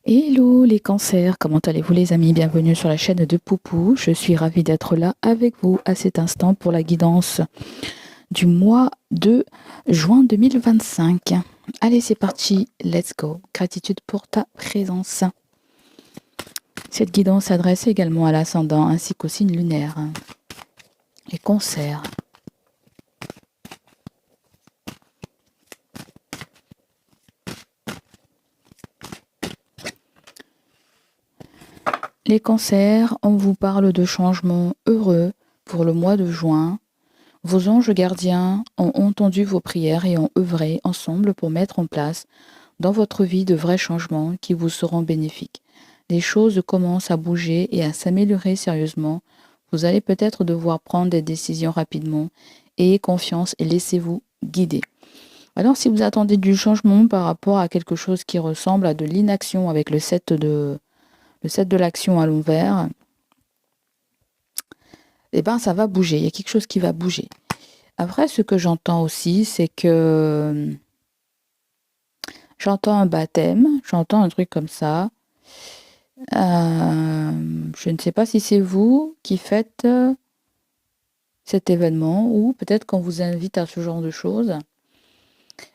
Hello les cancers, comment allez-vous les amis? Bienvenue sur la chaîne de Poupou. Je suis ravie d'être là avec vous à cet instant pour la guidance du mois de juin 2025. Allez, c'est parti, let's go. Gratitude pour ta présence. Cette guidance s'adresse également à l'ascendant ainsi qu'au signe lunaire. Les cancers. Les cancers, on vous parle de changements heureux pour le mois de juin. Vos anges gardiens ont entendu vos prières et ont œuvré ensemble pour mettre en place dans votre vie de vrais changements qui vous seront bénéfiques. Les choses commencent à bouger et à s'améliorer sérieusement. Vous allez peut-être devoir prendre des décisions rapidement. Ayez confiance et laissez-vous guider. Alors si vous attendez du changement par rapport à quelque chose qui ressemble à de l'inaction avec le 7 de l'action à l'envers, eh ben ça va bouger, il y a quelque chose qui va bouger. Après, ce que j'entends aussi, c'est que j'entends un baptême, j'entends un truc comme ça. Je ne sais pas si c'est vous qui faites cet événement ou peut-être qu'on vous invite à ce genre de choses.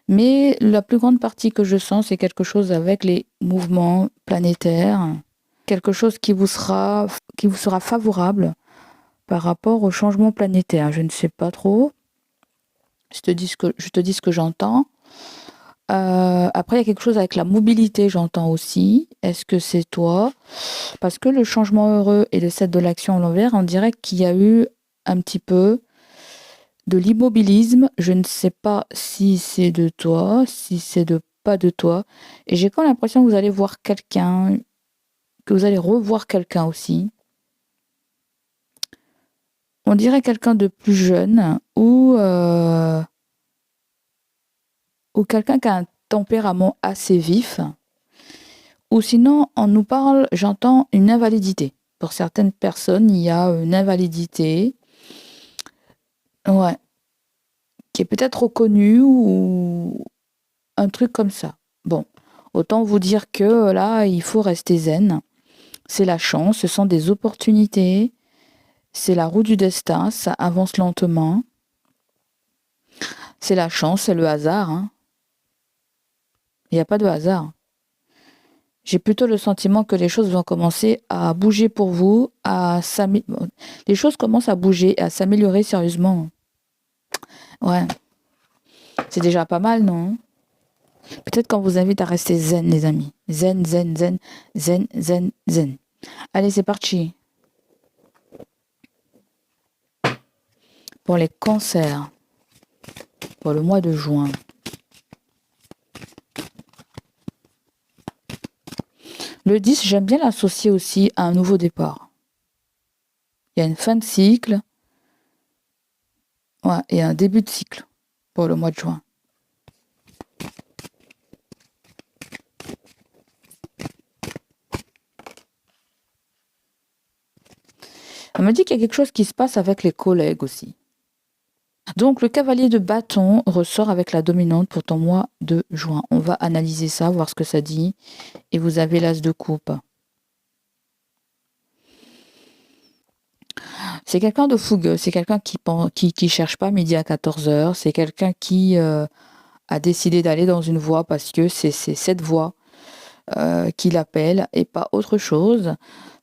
Mais la plus grande partie que je sens, c'est quelque chose avec les mouvements planétaires, quelque chose qui vous sera favorable par rapport au changement planétaire. Je ne sais pas trop. Je te dis ce que j'entends. Après, il y a quelque chose avec la mobilité, j'entends aussi. Est-ce que c'est toi? Parce que le changement heureux et le 7 de l'action à l'envers, on dirait qu'il y a eu un petit peu de l'immobilisme. Je ne sais pas si c'est de toi, si c'est de pas de toi. Et j'ai quand même l'impression que vous allez voir quelqu'un, que vous allez revoir quelqu'un aussi. On dirait quelqu'un de plus jeune ou quelqu'un qui a un tempérament assez vif. Ou sinon, on nous parle, j'entends une invalidité. Pour certaines personnes, il y a une invalidité, ouais, qui est peut-être reconnue ou un truc comme ça. Bon, autant vous dire que là, il faut rester zen. C'est la chance, ce sont des opportunités, c'est la roue du destin, ça avance lentement. C'est la chance, c'est le hasard, hein. Il n'y a pas de hasard. J'ai plutôt le sentiment que les choses vont commencer à bouger pour vous, les choses commencent à bouger et à s'améliorer sérieusement. Ouais, c'est déjà pas mal, non? Peut-être qu'on vous invite à rester zen, les amis. Zen, zen, zen, zen, zen, zen. Allez, c'est parti. Pour les cancers, pour le mois de juin. Le 10, j'aime bien l'associer aussi à un nouveau départ. Il y a une fin de cycle, ouais, et un début de cycle pour le mois de juin. On me dit qu'il y a quelque chose qui se passe avec les collègues aussi. Donc, le cavalier de bâton ressort avec la dominante pour ton mois de juin. On va analyser ça, voir ce que ça dit. Et vous avez l'as de coupe. C'est quelqu'un de fougueux, c'est quelqu'un qui cherche pas midi à 14h, c'est quelqu'un qui a décidé d'aller dans une voie parce que c'est cette voie qui l'appelle et pas autre chose.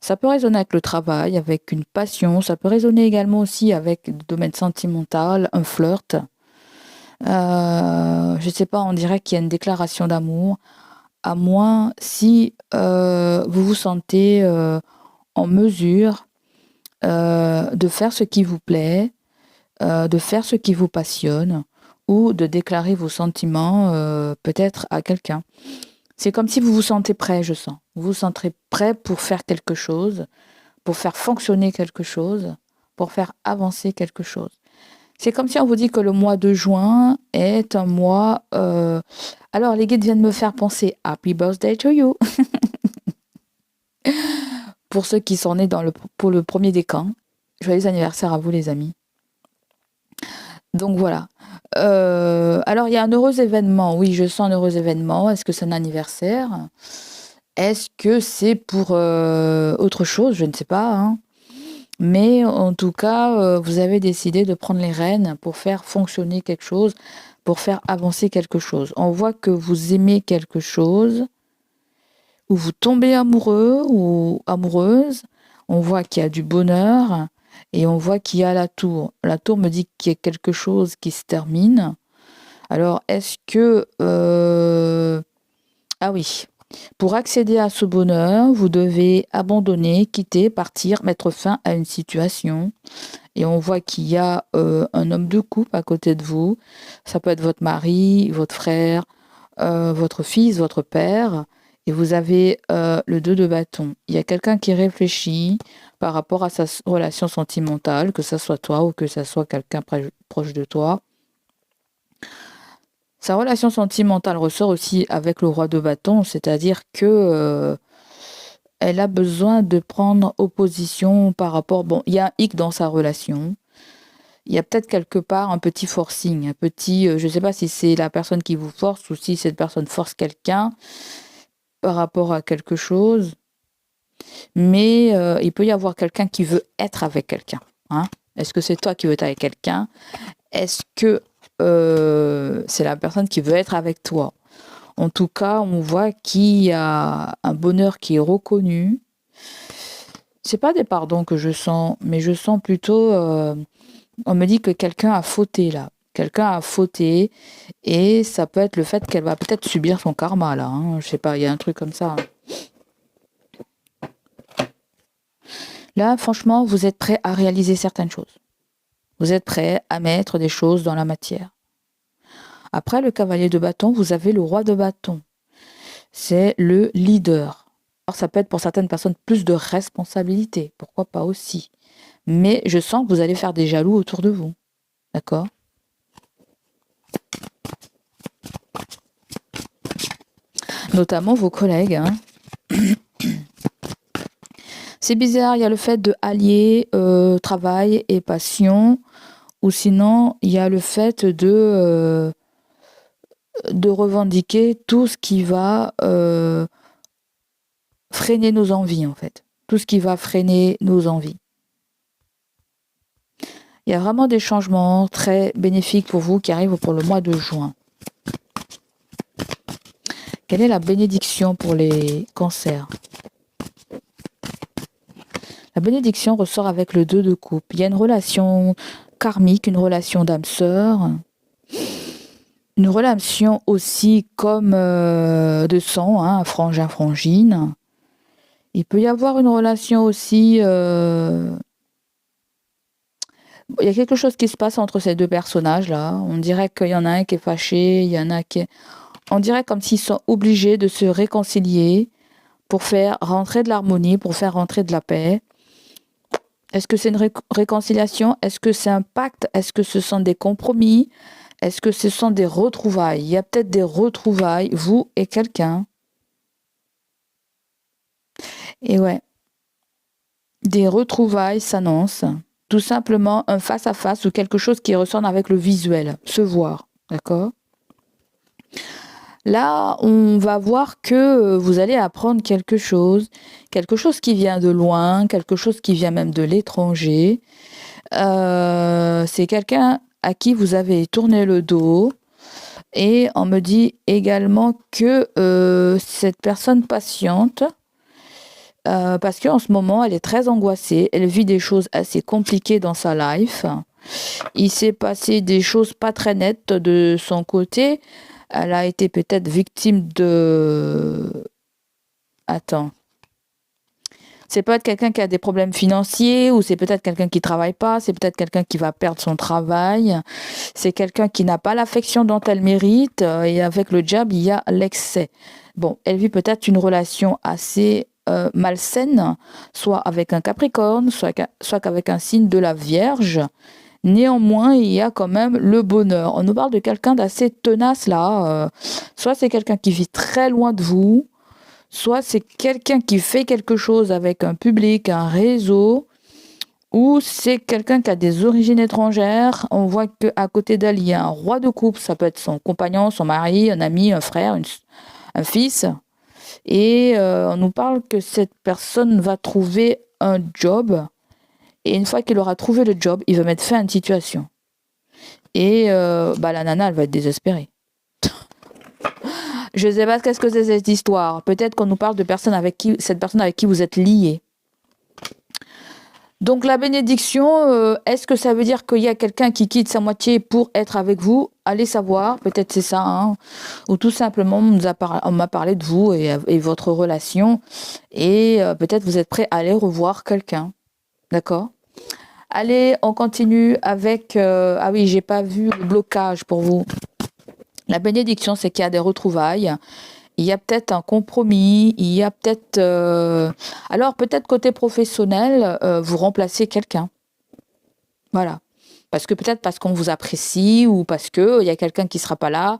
Ça peut résonner avec le travail, avec une passion, ça peut résonner également aussi avec le domaine sentimental, un flirt. Je sais pas, on dirait qu'il y a une déclaration d'amour, à moins si vous vous sentez en mesure de faire ce qui vous plaît, de faire ce qui vous passionne, ou de déclarer vos sentiments peut-être à quelqu'un. C'est comme si vous vous sentez prêt, je sens. Vous vous sentez prêt pour faire quelque chose, pour faire fonctionner quelque chose, pour faire avancer quelque chose. C'est comme si on vous dit que le mois de juin est un mois... Alors, les guides viennent me faire penser Happy Birthday to you pour ceux qui sont nés pour le premier décan. Joyeux anniversaire à vous, les amis. Donc voilà. Alors, il y a un heureux événement. Oui, je sens un heureux événement. Est-ce que c'est un anniversaire? Est-ce que c'est pour autre chose? Je ne sais pas, hein. Mais en tout cas, vous avez décidé de prendre les rênes pour faire fonctionner quelque chose, pour faire avancer quelque chose. On voit que vous aimez quelque chose, ou vous tombez amoureux ou amoureuse. On voit qu'il y a du bonheur et on voit qu'il y a la tour. La tour me dit qu'il y a quelque chose qui se termine. Alors, est-ce que... Ah oui. Pour accéder à ce bonheur, vous devez abandonner, quitter, partir, mettre fin à une situation. Et on voit qu'il y a un homme de couple à côté de vous. Ça peut être votre mari, votre frère, votre fils, votre père. Et vous avez le 2 de bâton. Il y a quelqu'un qui réfléchit par rapport à sa relation sentimentale, que ce soit toi ou que ce soit quelqu'un proche de toi. Sa relation sentimentale ressort aussi avec le roi de bâton, c'est-à-dire que elle a besoin de prendre opposition par rapport... Bon, il y a un hic dans sa relation. Il y a peut-être quelque part un petit forcing, un petit... je ne sais pas si c'est la personne qui vous force ou si cette personne force quelqu'un par rapport à quelque chose. Mais il peut y avoir quelqu'un qui veut être avec quelqu'un. Hein. Est-ce que c'est toi qui veux être avec quelqu'un? Est-ce que c'est la personne qui veut être avec toi? En tout cas, on voit qu'il y a un bonheur qui est reconnu. C'est pas des pardons que je sens, mais je sens plutôt... on me dit que quelqu'un a fauté là. Quelqu'un a fauté et ça peut être le fait qu'elle va peut-être subir son karma là. Hein. Je sais pas, il y a un truc comme ça. Là, franchement, vous êtes prêt à réaliser certaines choses. Vous êtes prêt à mettre des choses dans la matière. Après le cavalier de bâton, vous avez le roi de bâton. C'est le leader. Alors, ça peut être pour certaines personnes plus de responsabilité. Pourquoi pas aussi. Mais je sens que vous allez faire des jaloux autour de vous. D'accord? Notamment vos collègues. Hein. C'est bizarre, il y a le fait de allier travail et passion. Ou sinon, il y a le fait de revendiquer tout ce qui va freiner nos envies, en fait. Tout ce qui va freiner nos envies. Il y a vraiment des changements très bénéfiques pour vous qui arrivent pour le mois de juin. Quelle est la bénédiction pour les cancers? La bénédiction ressort avec le 2 de coupe. Il y a une relation karmique, une relation d'âme sœur, une relation aussi comme de sang, hein, frangin, frangine. Il peut y avoir une relation aussi... il y a quelque chose qui se passe entre ces deux personnages-là. On dirait qu'il y en a un qui est fâché, il y en a qui est... On dirait comme s'ils sont obligés de se réconcilier pour faire rentrer de l'harmonie, pour faire rentrer de la paix. Est-ce que c'est une réconciliation? Est-ce que c'est un pacte? Est-ce que ce sont des compromis? Est-ce que ce sont des retrouvailles? Il y a peut-être des retrouvailles, vous et quelqu'un. Et ouais, des retrouvailles s'annoncent. Tout simplement un face-à-face ou quelque chose qui ressemble avec le visuel, se voir, d'accord? Là, on va voir que vous allez apprendre quelque chose qui vient de loin, quelque chose qui vient même de l'étranger. C'est quelqu'un à qui vous avez tourné le dos. Et on me dit également que cette personne patiente, parce qu'en ce moment, elle est très angoissée, elle vit des choses assez compliquées dans sa life. Il s'est passé des choses pas très nettes de son côté. Elle a été peut-être victime de... Attends. C'est peut-être quelqu'un qui a des problèmes financiers, ou c'est peut-être quelqu'un qui travaille pas, c'est peut-être quelqu'un qui va perdre son travail, c'est quelqu'un qui n'a pas l'affection dont elle mérite, et avec le diable, il y a l'excès. Bon, elle vit peut-être une relation assez malsaine, soit avec un Capricorne, soit qu'avec un signe de la Vierge. Néanmoins, il y a quand même le bonheur. On nous parle de quelqu'un d'assez tenace là. Soit c'est quelqu'un qui vit très loin de vous, soit c'est quelqu'un qui fait quelque chose avec un public, un réseau, ou c'est quelqu'un qui a des origines étrangères. On voit qu'à côté d'elle, il y a un roi de coupe. Ça peut être son compagnon, son mari, un ami, un frère, un fils. Et on nous parle que cette personne va trouver un job. Et une fois qu'il aura trouvé le job, il va mettre fin à une situation. Et la nana, elle va être désespérée. Je ne sais pas qu'est-ce que c'est cette histoire. Peut-être qu'on nous parle de cette personne avec qui vous êtes lié. Donc la bénédiction, est-ce que ça veut dire qu'il y a quelqu'un qui quitte sa moitié pour être avec vous? Allez savoir, peut-être c'est ça. Hein. Ou tout simplement, on m'a parlé de vous et votre relation. Et peut-être vous êtes prêt à aller revoir quelqu'un. D'accord? Allez, on continue avec... ah oui, j'ai pas vu le blocage pour vous. La bénédiction, c'est qu'il y a des retrouvailles. Il y a peut-être un compromis, il y a peut-être... Alors, peut-être côté professionnel, vous remplacez quelqu'un. Voilà. Peut-être parce qu'on vous apprécie ou parce qu'il y a quelqu'un qui sera pas là,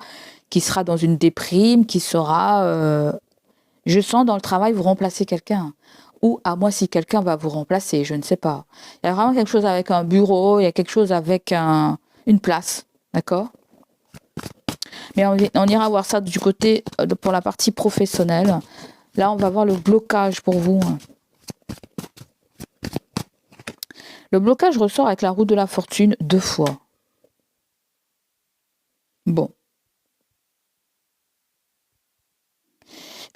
qui sera dans une déprime, qui sera... Je sens dans le travail, vous remplacez quelqu'un. Ou à moi, si quelqu'un va vous remplacer, je ne sais pas. Il y a vraiment quelque chose avec un bureau, il y a quelque chose avec une place. D'accord ? Mais on ira voir ça du côté pour la partie professionnelle. Là, on va voir le blocage pour vous. Le blocage ressort avec la roue de la fortune 2 fois. Bon.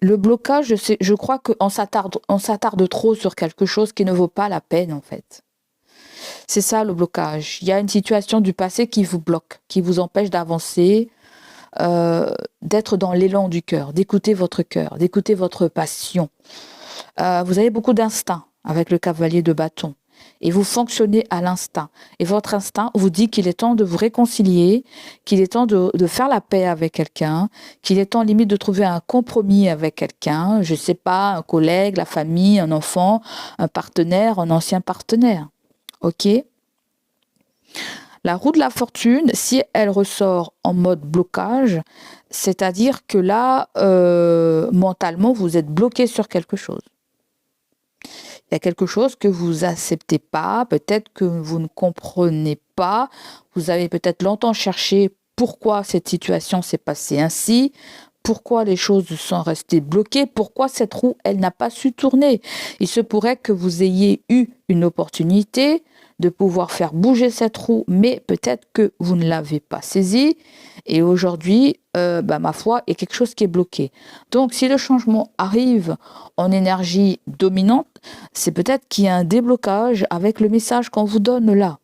Le blocage, je crois qu'on s'attarde trop sur quelque chose qui ne vaut pas la peine, en fait. C'est ça le blocage. Il y a une situation du passé qui vous bloque, qui vous empêche d'avancer, d'être dans l'élan du cœur, d'écouter votre cœur, d'écouter votre passion. Vous avez beaucoup d'instinct avec le cavalier de bâton et vous fonctionnez à l'instinct. Et votre instinct vous dit qu'il est temps de vous réconcilier, qu'il est temps de faire la paix avec quelqu'un, qu'il est temps limite de trouver un compromis avec quelqu'un, je ne sais pas, un collègue, la famille, un enfant, un partenaire, un ancien partenaire. Ok ? La roue de la fortune, si elle ressort en mode blocage, c'est-à-dire que là, mentalement, vous êtes bloqué sur quelque chose. Il y a quelque chose que vous acceptez pas, peut-être que vous ne comprenez pas. Vous avez peut-être longtemps cherché pourquoi cette situation s'est passée ainsi, pourquoi les choses sont restées bloquées, pourquoi cette roue, elle n'a pas su tourner. Il se pourrait que vous ayez eu une opportunité de pouvoir faire bouger cette roue, mais peut-être que vous ne l'avez pas saisie. Et aujourd'hui, ma foi, il y a quelque chose qui est bloqué. Donc, si le changement arrive en énergie dominante, c'est peut-être qu'il y a un déblocage avec le message qu'on vous donne là.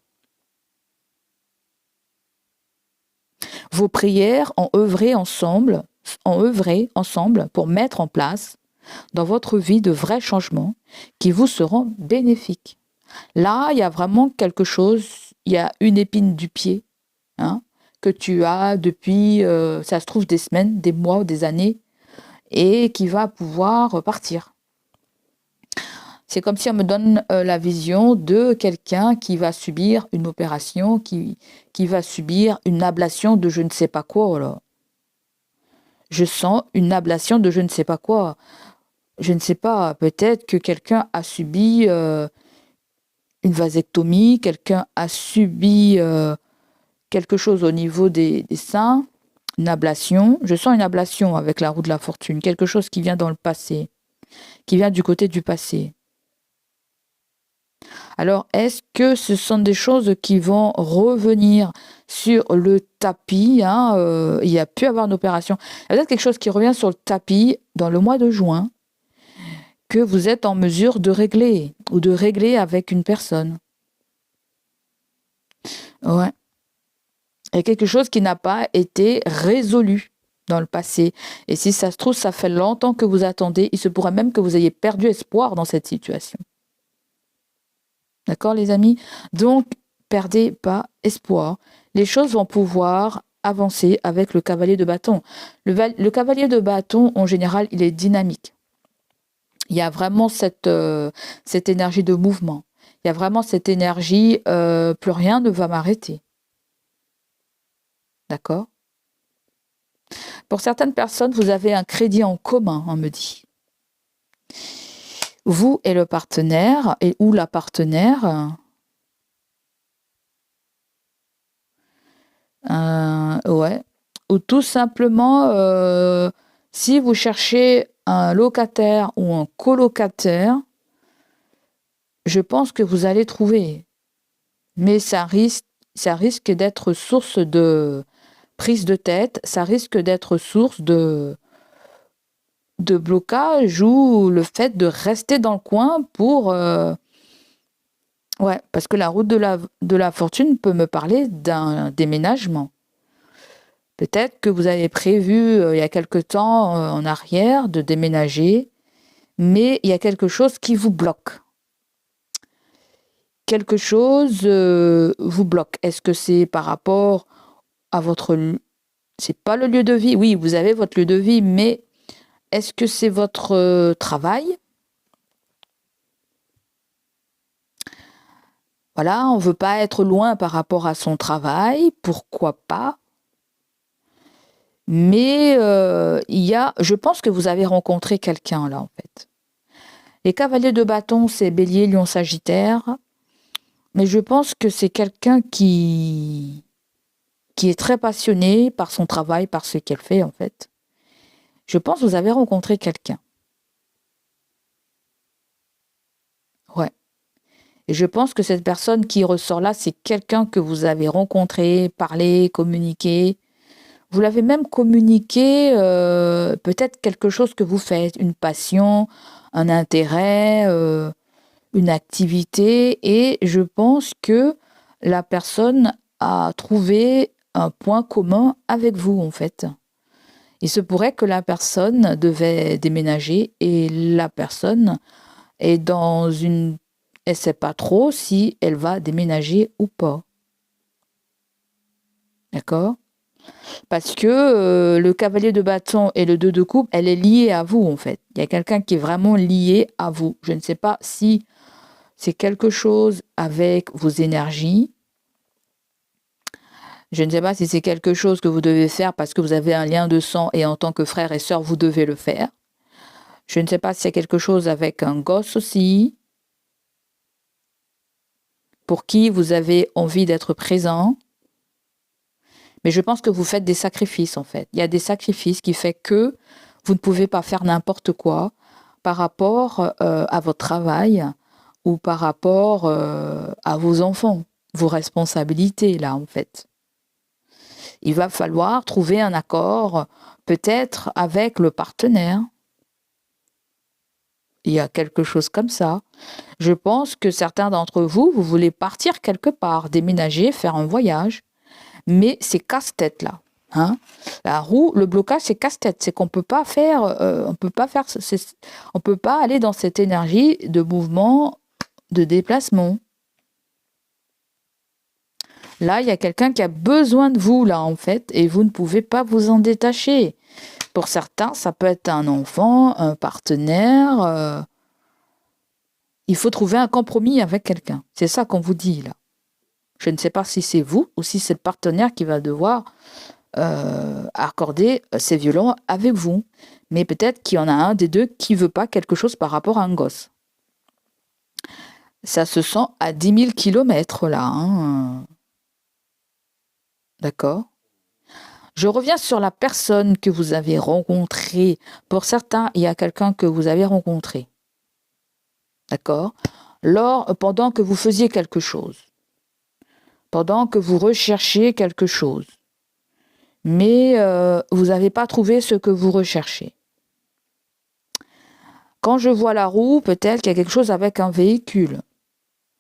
Vos prières ont œuvré ensemble pour mettre en place dans votre vie de vrais changements qui vous seront bénéfiques. Là, il y a vraiment quelque chose, il y a une épine du pied que tu as depuis, ça se trouve, des semaines, des mois ou des années, et qui va pouvoir partir. C'est comme si on me donne la vision de quelqu'un qui va subir une opération, qui va subir une ablation de je ne sais pas quoi. Là. Je sens une ablation de je ne sais pas quoi. Je ne sais pas, peut-être que quelqu'un a subi une vasectomie, quelqu'un a subi quelque chose au niveau des seins, une ablation. Je sens une ablation avec la roue de la fortune, quelque chose qui vient dans le passé, qui vient du côté du passé. Alors, est-ce que ce sont des choses qui vont revenir sur le tapis il y a pu avoir une opération. Il y a peut-être quelque chose qui revient sur le tapis dans le mois de juin que vous êtes en mesure de régler ou de régler avec une personne. Ouais. Il y a quelque chose qui n'a pas été résolu dans le passé. Et si ça se trouve, ça fait longtemps que vous attendez. Il se pourrait même que vous ayez perdu espoir dans cette situation. D'accord, les amis? Donc, perdez pas espoir. Les choses vont pouvoir avancer avec le cavalier de bâton. Le cavalier de bâton, en général, il est dynamique. Il y a vraiment cette énergie de mouvement. Il y a vraiment cette énergie, plus rien ne va m'arrêter. D'accord? Pour certaines personnes, vous avez un crédit en commun, on me dit. Vous et le partenaire, ou la partenaire, ouais. Ou tout simplement, si vous cherchez un locataire ou un colocataire, je pense que vous allez trouver. Mais ça risque d'être source de prise de tête, ça risque d'être source de blocage ou le fait de rester dans le coin pour... ouais, parce que la route de la fortune peut me parler d'un déménagement. Peut-être que vous avez prévu il y a quelque temps en arrière de déménager, mais il y a quelque chose qui vous bloque. Quelque chose vous bloque. Est-ce que c'est par rapport à votre... C'est pas le lieu de vie. Oui, vous avez votre lieu de vie, mais est-ce que c'est votre travail? Voilà, on veut pas être loin par rapport à son travail. Pourquoi pas? Mais je pense que vous avez rencontré quelqu'un là en fait. Les cavaliers de bâton, c'est Bélier, Lion, Sagittaire. Mais je pense que c'est quelqu'un qui est très passionné par son travail, par ce qu'elle fait en fait. Je pense que vous avez rencontré quelqu'un. Ouais. Et je pense que cette personne qui ressort là, c'est quelqu'un que vous avez rencontré, parlé, communiqué. Vous l'avez même communiqué, peut-être quelque chose que vous faites, une passion, un intérêt, une activité. Et je pense que la personne a trouvé un point commun avec vous, en fait. Il se pourrait que la personne devait déménager et la personne est dans une... Elle ne sait pas trop si elle va déménager ou pas. D'accord? Parce que le cavalier de bâton et le 2 de coupe, elle est liée à vous, en fait. Il y a quelqu'un qui est vraiment lié à vous. Je ne sais pas si c'est quelque chose avec vos énergies. Je ne sais pas si c'est quelque chose que vous devez faire parce que vous avez un lien de sang et en tant que frère et sœur, vous devez le faire. Je ne sais pas si c'est quelque chose avec un gosse aussi, pour qui vous avez envie d'être présent. Mais je pense que vous faites des sacrifices, en fait. Il y a des sacrifices qui font que vous ne pouvez pas faire n'importe quoi par rapport à votre travail ou par rapport à vos enfants, vos responsabilités, là, en fait. Il va falloir trouver un accord, peut-être avec le partenaire. Il y a quelque chose comme ça. Je pense que certains d'entre vous, vous voulez partir quelque part, déménager, faire un voyage. Mais c'est casse-tête là. Hein. La roue, le blocage, c'est casse-tête. C'est qu'on peut pas faire, on peut pas aller dans cette énergie de mouvement, de déplacement. Là, il y a quelqu'un qui a besoin de vous là en fait, et vous ne pouvez pas vous en détacher. Pour certains, ça peut être un enfant, un partenaire. Il faut trouver un compromis avec quelqu'un. C'est ça qu'on vous dit là. Je ne sais pas si c'est vous ou si c'est le partenaire qui va devoir accorder ses violons avec vous. Mais peut-être qu'il y en a un des deux qui ne veut pas quelque chose par rapport à un gosse. Ça se sent à 10 000 kilomètres là. Hein. D'accord? Je reviens sur la personne que vous avez rencontrée. Pour certains, il y a quelqu'un que vous avez rencontré. D'accord? Pendant que vous faisiez quelque chose. Pendant que vous recherchiez quelque chose. Mais vous n'avez pas trouvé ce que vous recherchez. Quand je vois la roue, peut-être qu'il y a quelque chose avec un véhicule.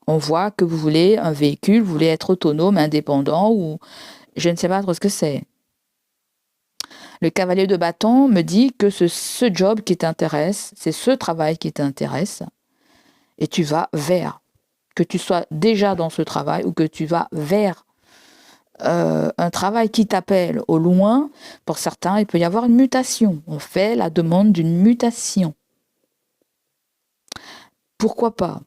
On voit que vous voulez un véhicule, vous voulez être autonome, indépendant, ou je ne sais pas trop ce que c'est. Le cavalier de bâton me dit que c'est ce job qui t'intéresse, c'est ce travail qui t'intéresse, et tu vas vers. Que tu sois déjà dans ce travail ou que tu vas vers un travail qui t'appelle au loin. Pour certains, il peut y avoir une mutation. On fait la demande d'une mutation. Pourquoi pas?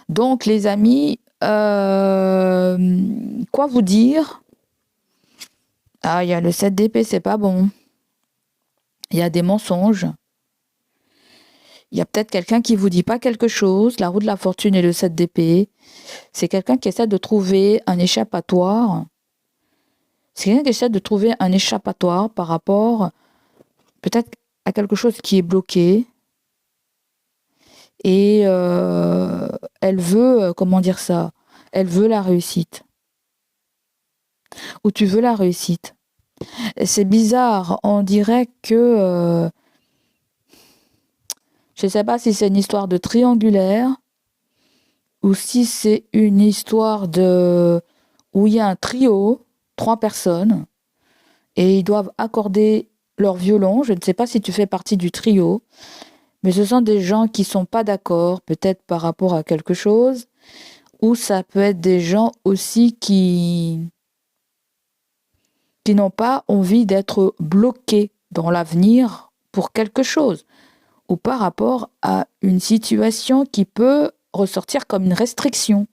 Donc, les amis, quoi vous dire? Ah, il y a le 7 d'épée, c'est pas bon. Il y a des mensonges. Il y a peut-être quelqu'un qui vous dit pas quelque chose. La roue de la fortune et le 7 d'épée. C'est quelqu'un qui essaie de trouver un échappatoire. C'est quelqu'un qui essaie de trouver un échappatoire par rapport... Peut-être à quelque chose qui est bloqué et elle veut, comment dire ça? Elle veut la réussite. Ou tu veux la réussite. Et c'est bizarre, on dirait que je ne sais pas si c'est une histoire de triangulaire ou si c'est une histoire de où il y a un trio, 3 personnes, et ils doivent accorder leur violon. Je ne sais pas si tu fais partie du trio, mais ce sont des gens qui sont pas d'accord, peut-être par rapport à quelque chose, ou ça peut être des gens aussi qui n'ont pas envie d'être bloqués dans l'avenir pour quelque chose, ou par rapport à une situation qui peut ressortir comme une restriction.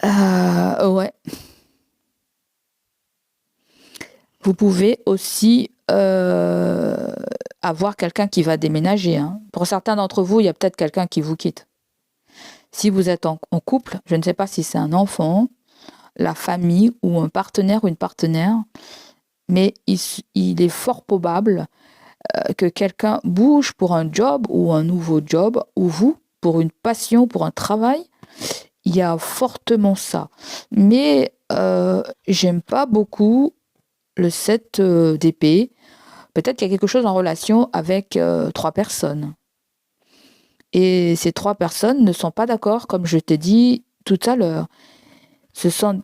Ouais. Vous pouvez aussi avoir quelqu'un qui va déménager. Hein. Pour certains d'entre vous, il y a peut-être quelqu'un qui vous quitte. Si vous êtes en couple, je ne sais pas si c'est un enfant, la famille ou un partenaire ou une partenaire, mais il est fort probable que quelqu'un bouge pour un job ou un nouveau job, ou vous, pour une passion, pour un travail. Il y a fortement ça. Mais j'aime pas beaucoup le 7 d'épée. Peut-être qu'il y a quelque chose en relation avec 3 personnes. Et ces 3 personnes ne sont pas d'accord, comme je t'ai dit tout à l'heure. Ce sont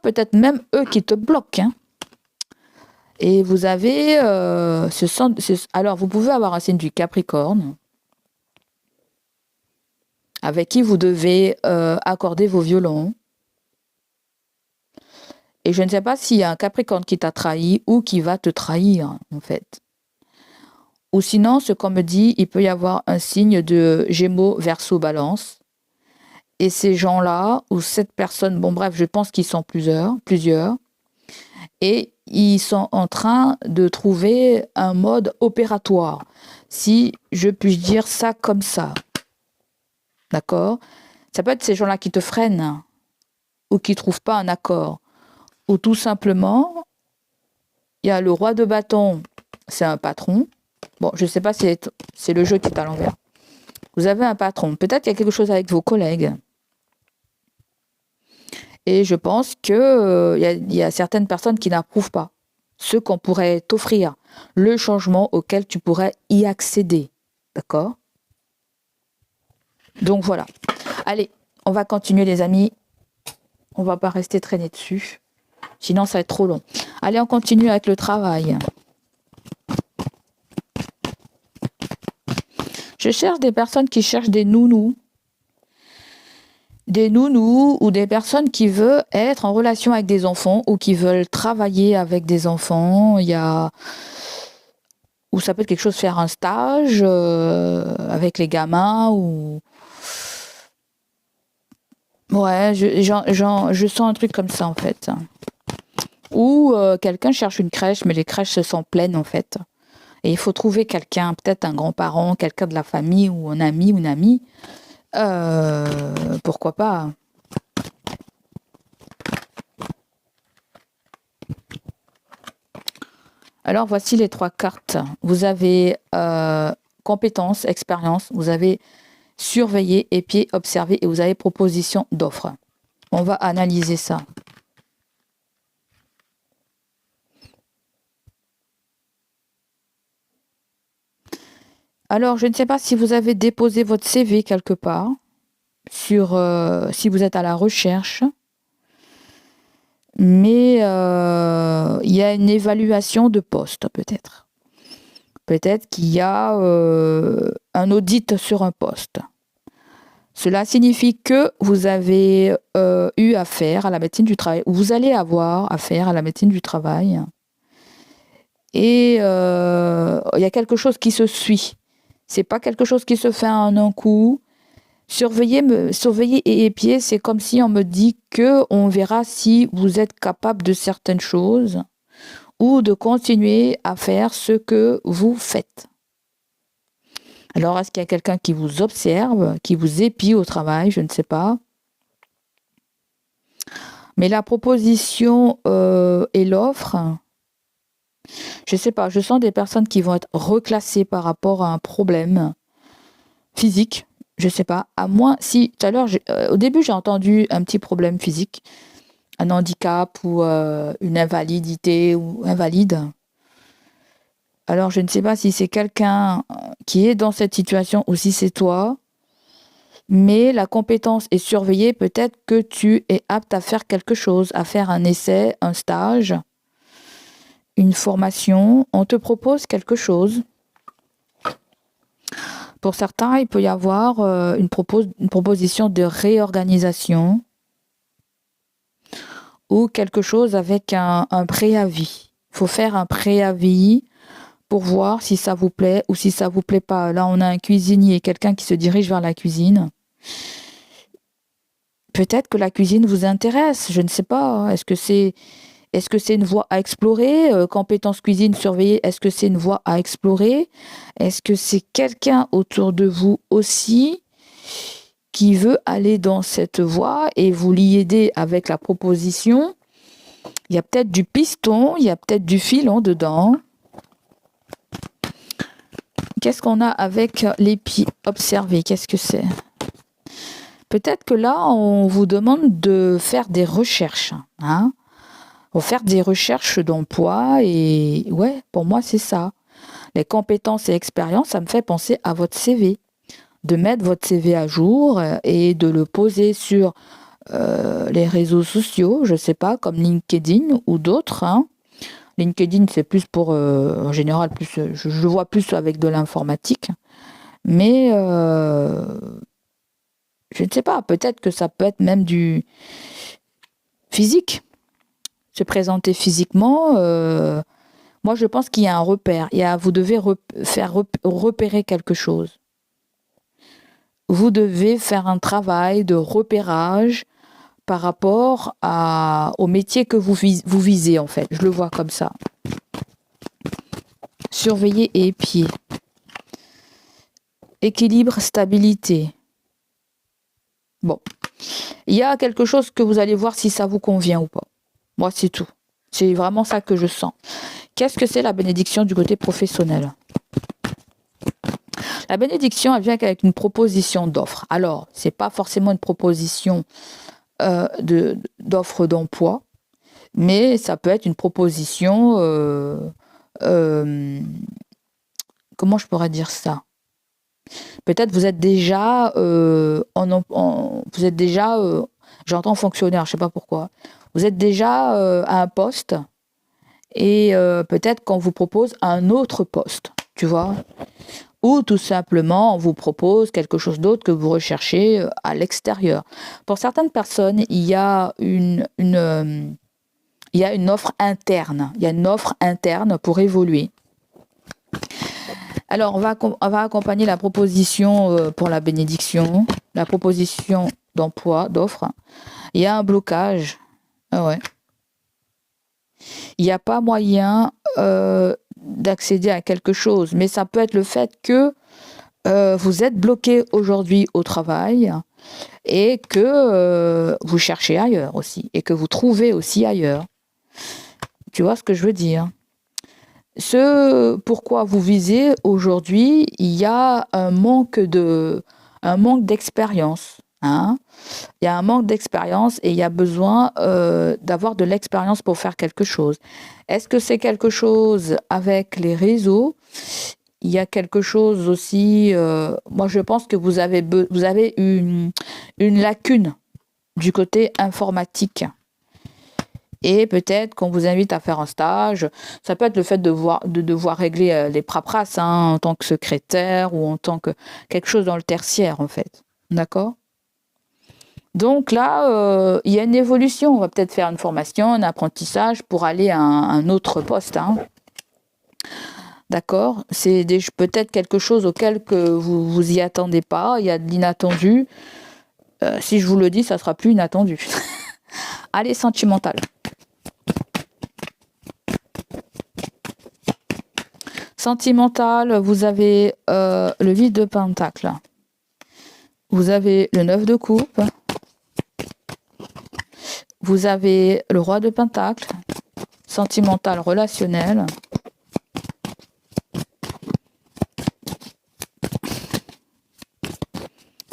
peut-être même eux qui te bloquent. Hein. Et vous avez... alors, vous pouvez avoir un signe du Capricorne, avec qui vous devez accorder vos violons. Et je ne sais pas s'il y a un Capricorne qui t'a trahi ou qui va te trahir, en fait. Ou sinon, ce qu'on me dit, il peut y avoir un signe de Gémeaux, Verseau, Balance. Et ces gens-là, ou cette personne, bon bref, je pense qu'ils sont plusieurs, et ils sont en train de trouver un mode opératoire, si je puis dire ça comme ça. D'accord? Ça peut être ces gens-là qui te freinent, ou qui ne trouvent pas un accord. Ou tout simplement, il y a le roi de bâton, c'est un patron. Bon, je ne sais pas si c'est le jeu qui est à l'envers. Vous avez un patron. Peut-être qu'il y a quelque chose avec vos collègues. Et je pense qu'il y a certaines personnes qui n'approuvent pas ce qu'on pourrait t'offrir, le changement auquel tu pourrais y accéder. D'accord? Donc voilà. Allez, on va continuer les amis. On va pas rester traîné dessus. Sinon, ça va être trop long. Allez, on continue avec le travail. Je cherche des personnes qui cherchent des nounous. Des nounous ou des personnes qui veulent être en relation avec des enfants ou qui veulent travailler avec des enfants. Il y a... Ou ça peut être quelque chose, faire un stage avec les gamins ou... Ouais, je sens un truc comme ça en fait. Ou quelqu'un cherche une crèche, mais les crèches se sont pleines en fait. Et il faut trouver quelqu'un, peut-être un grand-parent, quelqu'un de la famille ou un ami ou une amie. Pourquoi pas? Alors voici les 3 cartes. Vous avez compétences, expérience, vous avez surveiller, épier, observer et vous avez proposition d'offre. On va analyser ça. Alors, je ne sais pas si vous avez déposé votre CV quelque part, si vous êtes à la recherche, mais il y a une évaluation de poste peut-être. Peut-être qu'il y a un audit sur un poste. Cela signifie que vous avez eu affaire à la médecine du travail, ou vous allez avoir affaire à la médecine du travail. Et il y a quelque chose qui se suit. C'est pas quelque chose qui se fait en un coup. Surveiller et épier, c'est comme si on me dit que on verra si vous êtes capable de certaines choses ou de continuer à faire ce que vous faites. Alors, est-ce qu'il y a quelqu'un qui vous observe, qui vous épie au travail? Je ne sais pas. Mais la proposition et l'offre, Je sais pas, je sens des personnes qui vont être reclassées par rapport à un problème physique. Je sais pas. À moins si tout à l'heure, au début, j'ai entendu un petit problème physique, un handicap ou une invalidité ou invalide. Alors, je ne sais pas si c'est quelqu'un qui est dans cette situation ou si c'est toi, mais la compétence est surveillée. Peut-être que tu es apte à faire quelque chose, à faire un essai, un stage, une formation. On te propose quelque chose. Pour certains, il peut y avoir une proposition de réorganisation ou quelque chose avec un préavis. Il faut faire un préavis pour voir si ça vous plaît ou si ça vous plaît pas. Là, on a un cuisinier, quelqu'un qui se dirige vers la cuisine. Peut-être que la cuisine vous intéresse, je ne sais pas. Est-ce que c'est une voie à explorer? Compétences cuisine surveillée, est-ce que c'est une voie à explorer? Est-ce que c'est quelqu'un autour de vous aussi qui veut aller dans cette voie et vous l'y aider avec la proposition? Il y a peut-être du piston, il y a peut-être du filon dedans. Qu'est-ce qu'on a avec l'épi? Observer, qu'est-ce que c'est? Peut-être que là, on vous demande de faire des recherches. Hein? Pour faire des recherches d'emploi et ouais, pour moi, c'est ça. Les compétences et expériences, ça me fait penser à votre CV. De mettre votre CV à jour et de le poser sur les réseaux sociaux, je sais pas, comme LinkedIn ou d'autres. Hein. LinkedIn, c'est plus pour, en général, plus, je le vois plus avec de l'informatique. Mais je ne sais pas, peut-être que ça peut être même du physique. Se présenter physiquement, moi je pense qu'il y a un repère. Vous devez faire repérer quelque chose. Vous devez faire un travail de repérage par rapport au métier que vous visez en fait. Je le vois comme ça. Surveiller et épier. Équilibre, stabilité. Bon. Il y a quelque chose que vous allez voir si ça vous convient ou pas. Moi, c'est tout. C'est vraiment ça que je sens. Qu'est-ce que c'est la bénédiction du côté professionnel? La bénédiction, elle vient avec une proposition d'offre. Alors, c'est pas forcément une proposition d'offre d'emploi, mais ça peut être une proposition, comment je pourrais dire ça? Peut-être vous êtes déjà, j'entends fonctionnaire, je sais pas pourquoi. Vous êtes déjà à un poste et peut-être qu'on vous propose un autre poste, tu vois? Ou tout simplement, on vous propose quelque chose d'autre que vous recherchez à l'extérieur. Pour certaines personnes, il y a une offre interne. Il y a une offre interne pour évoluer. Alors, on va accompagner la proposition pour la bénédiction, la proposition d'emploi, d'offre. Il y a un blocage. Ah ouais. Il n'y a pas moyen d'accéder à quelque chose, mais ça peut être le fait que vous êtes bloqué aujourd'hui au travail et que vous cherchez ailleurs aussi et que vous trouvez aussi ailleurs. Tu vois ce que je veux dire? Ce pourquoi vous visez aujourd'hui, il y a un manque d'expérience. Hein? Il y a un manque d'expérience et il y a besoin d'avoir de l'expérience pour faire quelque chose. Est-ce que c'est quelque chose avec les réseaux? Il y a quelque chose aussi, moi je pense que vous avez une lacune du côté informatique. Et peut-être qu'on vous invite à faire un stage. Ça peut être le fait de devoir régler les paperasses en tant que secrétaire ou en tant que quelque chose dans le tertiaire en fait. D'accord? Donc là, il y a une évolution. On va peut-être faire une formation, un apprentissage pour aller à un autre poste. Hein. D'accord? C'est peut-être quelque chose auquel que vous y attendez pas. Il y a de l'inattendu. Si je vous le dis, ça sera plus inattendu. Allez, sentimental. Sentimental, vous avez le vide de pentacle. Vous avez le 9 de coupe. Vous avez le roi de pentacle. Sentimental, relationnel.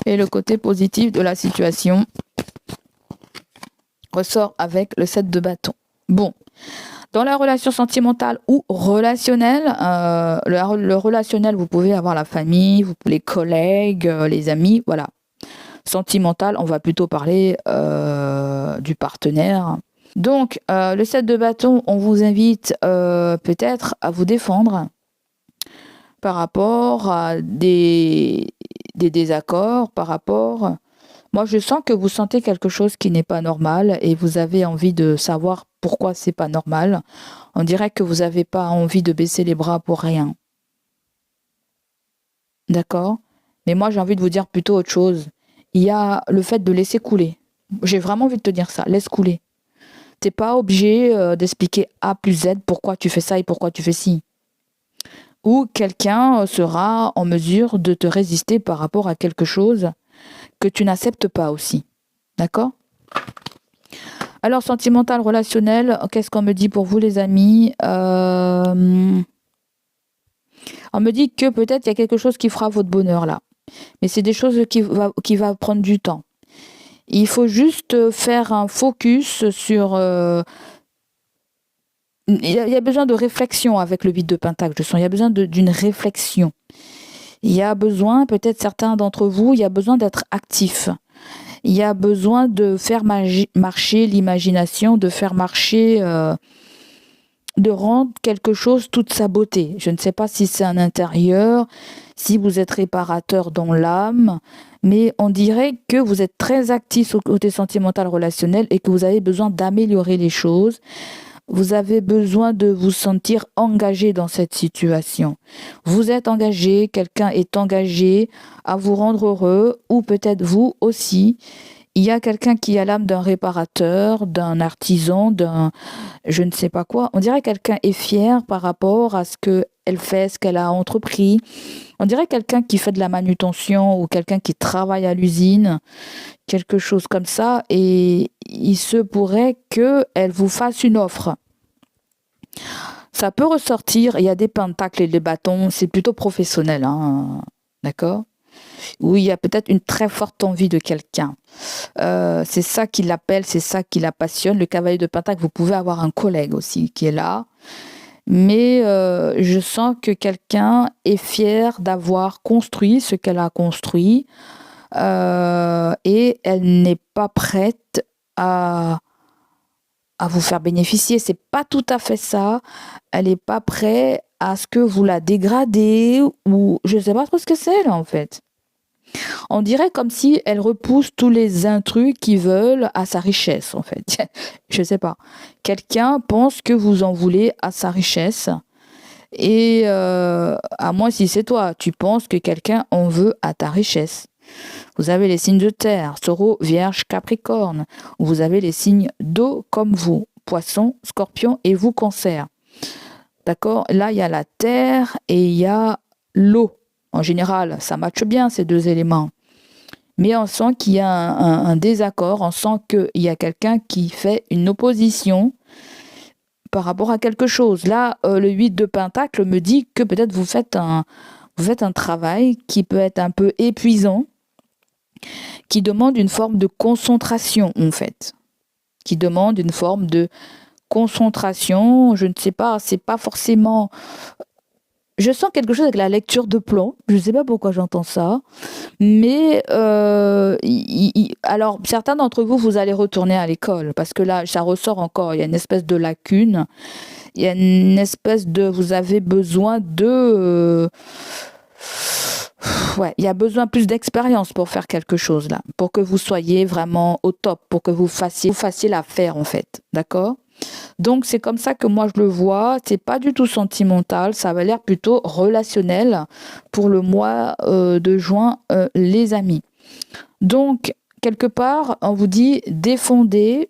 Et le côté positif de la situation ressort avec le 7 de bâton. Bon, dans la relation sentimentale ou relationnelle, le relationnel, vous pouvez avoir la famille, les collègues, les amis, voilà. Sentimental, on va plutôt parler du partenaire. Donc, le 7 de bâton, on vous invite peut-être à vous défendre par rapport à des désaccords, par rapport... Moi, je sens que vous sentez quelque chose qui n'est pas normal et vous avez envie de savoir pourquoi c'est pas normal. On dirait que vous n'avez pas envie de baisser les bras pour rien. D'accord? Mais moi, j'ai envie de vous dire plutôt autre chose. Il y a le fait de laisser couler. J'ai vraiment envie de te dire ça. Laisse couler. T'es pas obligé d'expliquer A plus Z pourquoi tu fais ça et pourquoi tu fais ci. Ou quelqu'un sera en mesure de te résister par rapport à quelque chose que tu n'acceptes pas aussi. D'accord? Alors, sentimental, relationnel, qu'est-ce qu'on me dit pour vous, les amis? On me dit que peut-être il y a quelque chose qui fera votre bonheur là. Mais c'est des choses qui va prendre du temps. Il faut juste faire un focus sur... il y a besoin de réflexion avec le 8 de Pentacle, je sens. Il y a besoin d'une réflexion. Il y a besoin, peut-être certains d'entre vous, il y a besoin d'être actif. Il y a besoin de faire marcher l'imagination, de faire marcher, de rendre quelque chose toute sa beauté. Je ne sais pas si c'est un intérieur, si vous êtes réparateur dans l'âme, mais on dirait que vous êtes très actif au côté sentimental relationnel et que vous avez besoin d'améliorer les choses. Vous avez besoin de vous sentir engagé dans cette situation. Vous êtes engagé, quelqu'un est engagé à vous rendre heureux, ou peut-être vous aussi. Il y a quelqu'un qui a l'âme d'un réparateur, d'un artisan, d'un je ne sais pas quoi. On dirait que quelqu'un est fier par rapport à ce qu'elle fait, ce qu'elle a entrepris. On dirait quelqu'un qui fait de la manutention ou quelqu'un qui travaille à l'usine, quelque chose comme ça, et il se pourrait qu'elle vous fasse une offre. Ça peut ressortir, il y a des pentacles et des bâtons, c'est plutôt professionnel, hein, d'accord? Où il y a peut-être une très forte envie de quelqu'un. C'est ça qui l'appelle, c'est ça qui la passionne. Le cavalier de pentacle, vous pouvez avoir un collègue aussi qui est là. Mais je sens que quelqu'un est fier d'avoir construit ce qu'elle a construit et elle n'est pas prête à vous faire bénéficier. C'est pas tout à fait ça. Elle n'est pas prête à ce que vous la dégradez ou je sais pas trop ce que c'est là en fait. On dirait comme si elle repousse tous les intrus qui veulent à sa richesse, en fait. Je sais pas. Quelqu'un pense que vous en voulez à sa richesse. Et à moins si c'est toi, tu penses que quelqu'un en veut à ta richesse. Vous avez les signes de terre, Taureau, Vierge, Capricorne. Vous avez les signes d'eau comme vous, Poisson, Scorpion et vous, Cancer. D'accord? Là, il y a la terre et il y a l'eau. En général, ça matche bien ces deux éléments. Mais on sent qu'il y a un désaccord, on sent qu'il y a quelqu'un qui fait une opposition par rapport à quelque chose. Là, le 8 de Pentacle me dit que peut-être vous faites un travail qui peut être un peu épuisant, qui demande une forme de concentration, en fait. Qui demande une forme de concentration, je ne sais pas, c'est pas forcément... Je sens quelque chose avec la lecture de plan. Je ne sais pas pourquoi j'entends ça. Mais alors, certains d'entre vous, vous allez retourner à l'école. Parce que là, ça ressort encore. Il y a une espèce de lacune. Il y a une espèce de... Vous avez besoin de... ouais, il y a besoin plus d'expérience pour faire quelque chose là. Pour que vous soyez vraiment au top. Pour que vous fassiez l'affaire en fait. D'accord ? Donc c'est comme ça que moi je le vois, c'est pas du tout sentimental, ça va l'air plutôt relationnel pour le mois de juin, les amis. Donc quelque part on vous dit défendez-vous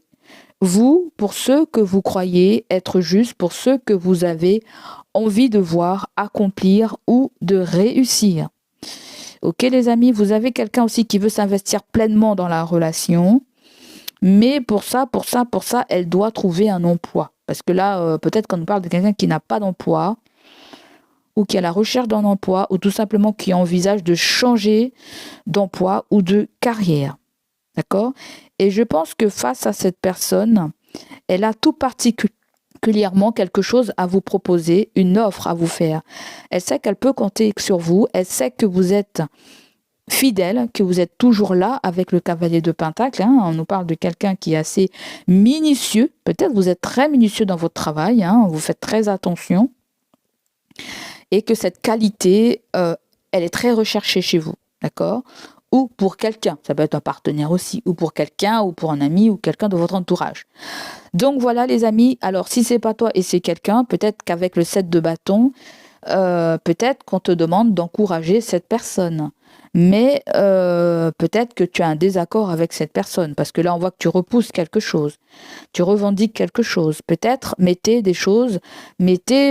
pour ce que vous croyez être juste, pour ce que vous avez envie de voir accomplir ou de réussir. Ok les amis, vous avez quelqu'un aussi qui veut s'investir pleinement dans la relation. Mais pour ça, elle doit trouver un emploi. Parce que là, peut-être qu'on nous parle de quelqu'un qui n'a pas d'emploi. ou qui est à la recherche d'un emploi ou tout simplement qui envisage de changer d'emploi ou de carrière. D'accord? Et je pense que face à cette personne, elle a tout particulièrement quelque chose à vous proposer, une offre à vous faire. Elle sait qu'elle peut compter sur vous, elle sait que vous êtes fidèle, que vous êtes toujours là avec le cavalier de Pentacle. Hein. On nous parle de quelqu'un qui est assez minutieux. Peut-être vous êtes très minutieux dans votre travail, hein, vous faites très attention. Et que cette qualité, elle est très recherchée chez vous. D'accord? Ou pour quelqu'un, ça peut être un partenaire aussi, ou pour quelqu'un, ou pour un ami, ou quelqu'un de votre entourage. Donc voilà les amis, alors si c'est pas toi et c'est quelqu'un, peut-être qu'avec le 7 de bâton, peut-être qu'on te demande d'encourager cette personne. Mais peut-être que tu as un désaccord avec cette personne, parce que là on voit que tu repousses quelque chose, tu revendiques quelque chose. Peut-être mettez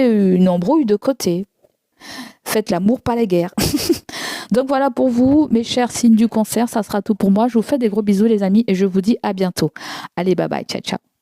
une embrouille de côté. Faites l'amour, pas la guerre. Donc voilà pour vous, mes chers signes du cancer, ça sera tout pour moi. Je vous fais des gros bisous les amis et je vous dis à bientôt. Allez, bye bye, ciao ciao.